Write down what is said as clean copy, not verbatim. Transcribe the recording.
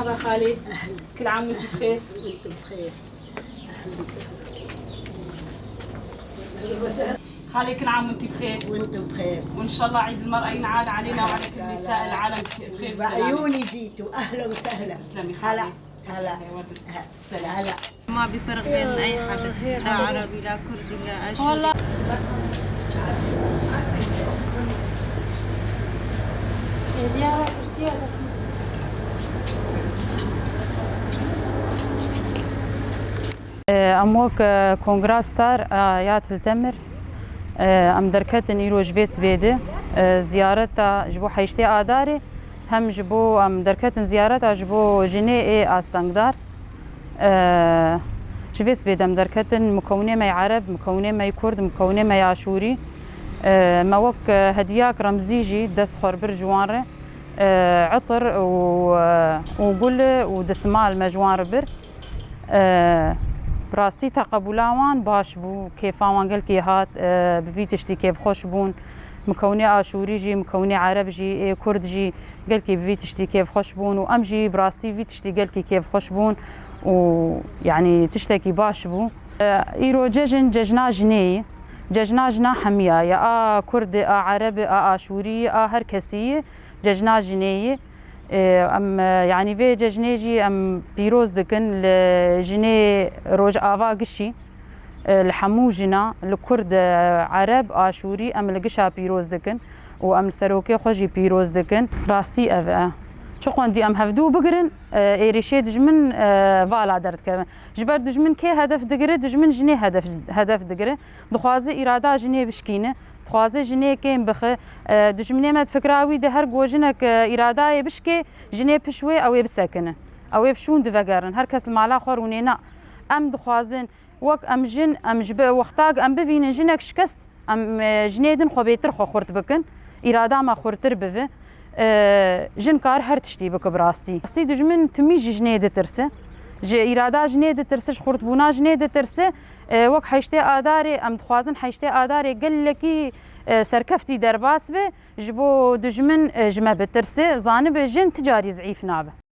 مرحبا خالي. كل عام وانت بخير. وانتم بخير. خالي كل عام وانت بخير. وانتم بخير. وان شاء الله عيد المرأة ينعاد علينا وعلى كل نساء العالم بخير وسلامة. بعيوني جيتوا، اهلا وسهلا. تسلمي هلا خالي. هلا هلا. ما بفرق بين اي حدا، لا عربي لا كردي لا اشوري. والله ديارة كرسي اموك كونغراستار يا تلتمر ام دركتن يرو جفيس بيدي زيارتا جبو حيشتي اداري هم جبو ام دركتن زيارتا جبو جني اي استنقدار جفيس بيدي ام دركتن مكونه ماي عرب مكونه ماي كرد مكونه ماي عاشوري موك هدياك رمزيجي دست خربر جوانره عطر وقول ودسمال مجوان ربر براستي تقبلاوان باش بو كيفاوان قال كي هات بفيتشتي كيف خوش بون مكوني عاشوري جي مكوني عرب جي كرد جي قال كي بفيتشتي كيف خوش بون وامجي براستي فيتشتي قال كي كيف خوش بون ويعني تشتكي باش بو ايرو ججنا جني ججنا جنا حمية يا كرد عرب عاشوري هر كسي ججنا جني ام يعني في ججنيجي ام بيروز دكن لجني روج افا قشي الحموجنا الكرد عرب عاشوري ام لقشا بيروز دكن وام سروكي خوجي بيروز دكن راستي افا شقون دي ام هفدو بقرن ايريشي دجمن فالا درت كمان جبر دجمن كي هدف دقره دجمن جني هدف دقره دخوازي اراده جني بشكينه دخوازي جني كيم بخ دجمني ما فكراوي ده هر جوجنك اراده بشكي جني بشوي او بسكنه او بشون دفقرن هر كس المعلا خورونينا ام دخوازن وك ام جن ام جب وقتاق ام بفين جنك شكست ام جنيدن خو بيتر خو خورت بكن اراده ما خورتر بفه جنكار هر تشتي بك براستي استي دجمن تميج جنيد ترسه اراده جنيد ترسش خورت بونا جنيد ترسه وك حيشتي اداري ام دخوازن حيشتي اداري قال لكي سركفتي درباس به جبو دجمن جمه بترسه زانب جن تجاري ضعيف نابه